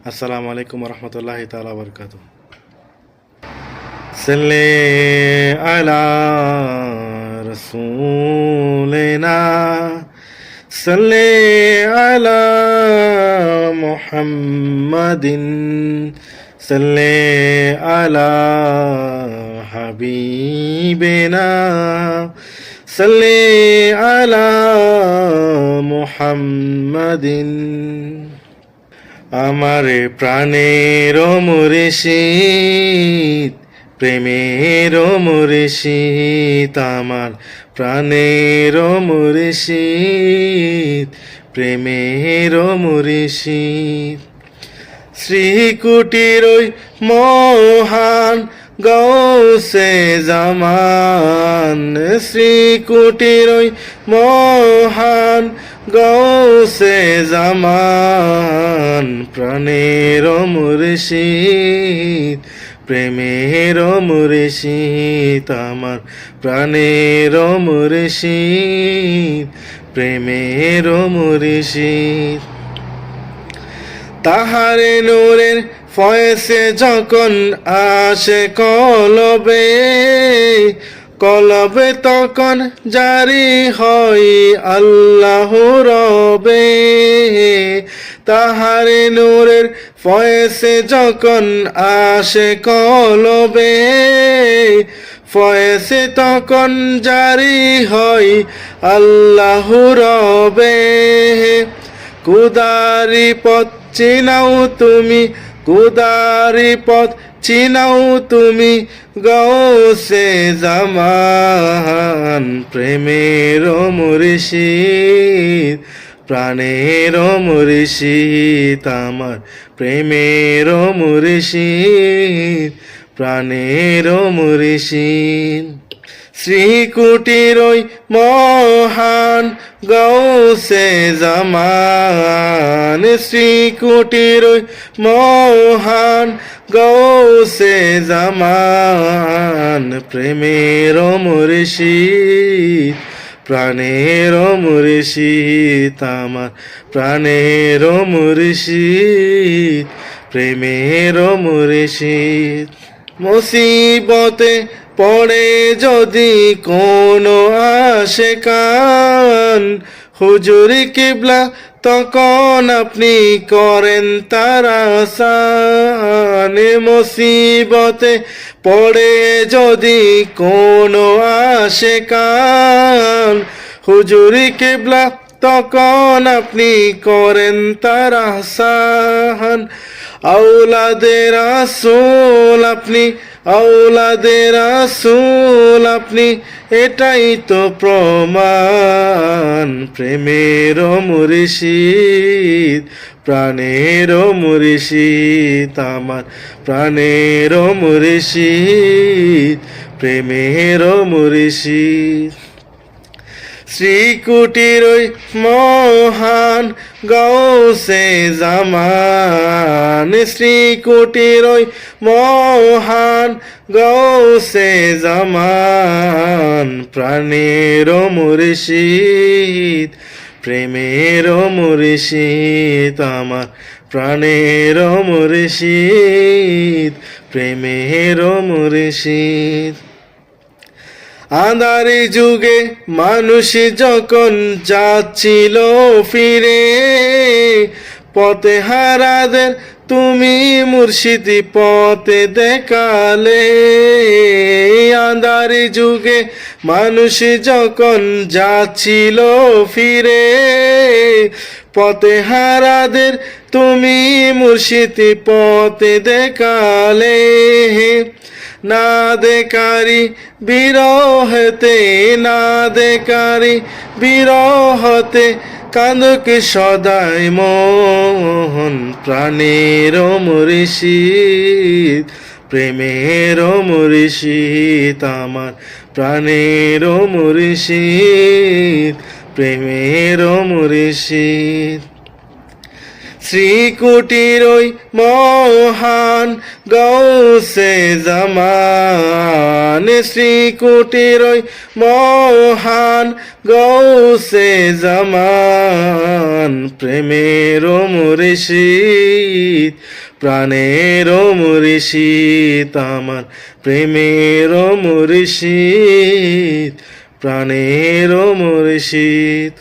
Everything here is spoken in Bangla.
আসসালামু আলাইকুম রহমতুল্লাহি তাআলা বারাকাতুহু। সাল্লি আলা রাসূলিনা সাল্লি আলা মুহাম্মাদিন সাল্লি আলা হাবিবিনা সাল্লি আলা মুহাম্মাদিন। আমার প্রাণের মুর্শিদ, প্রেমের মুর্শিদ, আমার প্রাণের মুর্শিদ, প্রেমের মুর্শিদ। শ্রীকুটির ওই মহান গৌসে জামান, শ্রীকুটির ওই মহান গৌসে জামান, প্রাণের মুর্শিদ, প্রেমের মুর্শিদ, আমার প্রাণের মুর্শিদ, প্রেমের মুর্শিদ। তাহারে নূরের ফয়েসে যখন আসে কলবে, কলবে তখন জারি হয় আল্লাহ রবে। তাহারে নূরের ফয়েসে যখন আসে কলবে, ফয়েসে তখন জারি হয় আল্লাহ রবে। কুদারি পথ চিনাও তুমি, কুদারি পথ চিনাও তুমি, গৌসে জামান, প্রেমের মুর্শিদ, প্রাণের মুর্শিদ, আমার প্রেমের মুর্শিদ, প্রাণের মুর্শিদ। শ্রীকুটির ওই মহান গৌসে জামান, শ্রীকুটির ওই মহান গৌসে জামান, প্রেমের মুর্শিদ, প্রাণের মুর্শিদ, আমার প্রাণের মুর্শিদ, প্রেমের মুর্শিদ। মুসিবতে পড়ে যদি কোনো আশেকান, হুজুর কিবলা তখন আপনি করেন তার আসান। মুসিবতে পড়ে যদি কোনো আশেকান, হুজুর কিবলা তখন আপনি করেন তার আসান। আওলাদে রাসূল আপনি, আওলাদে রাসূল আপনি, এটাই তো প্রমাণ, প্রেমের মুর্শিদ, প্রাণের মুর্শিদ, আমার প্রাণের মুর্শিদ, প্রেমের মুর্শিদ। শ্রীকুটির ওই মহান গৌসে জামান, শ্রীকুটির ওই মহান গৌসে জামান, প্রাণের মুর্শিদ, প্রেমের মুর্শিদ, আমার প্রাণের মুর্শিদ, প্রেমের মুর্শিদ। আঁধারি যুগে মানুষ যখন যাচ্ছিল ফিরে, পথে হারাদের তুমি মুর্শিদি পথে দেখালে। আঁধারি যুগে মানুষ যখন যাচ্ছিল ফিরে, পথে হারাদের তুমি মুর্শিদি পথে দেখালে। না দেকারি বিরহতে, না দেকারি বিরহতে, কান্দুক সদাই মন, প্রাণের মুর্শিদ, প্রেমের মুর্শিদ, আমার প্রাণের মুর্শিদ, প্রেমের মুর্শিদ। শ্রীকুটির ওই মহান গৌসে জামান, শ্রীকুটির ওই মহান গৌসে জামান, প্রেমের মুর্শিদ প্রাণের মুর্শিদ আমার, প্রেমের মুর্শিদ প্রাণের মুর্শিদ।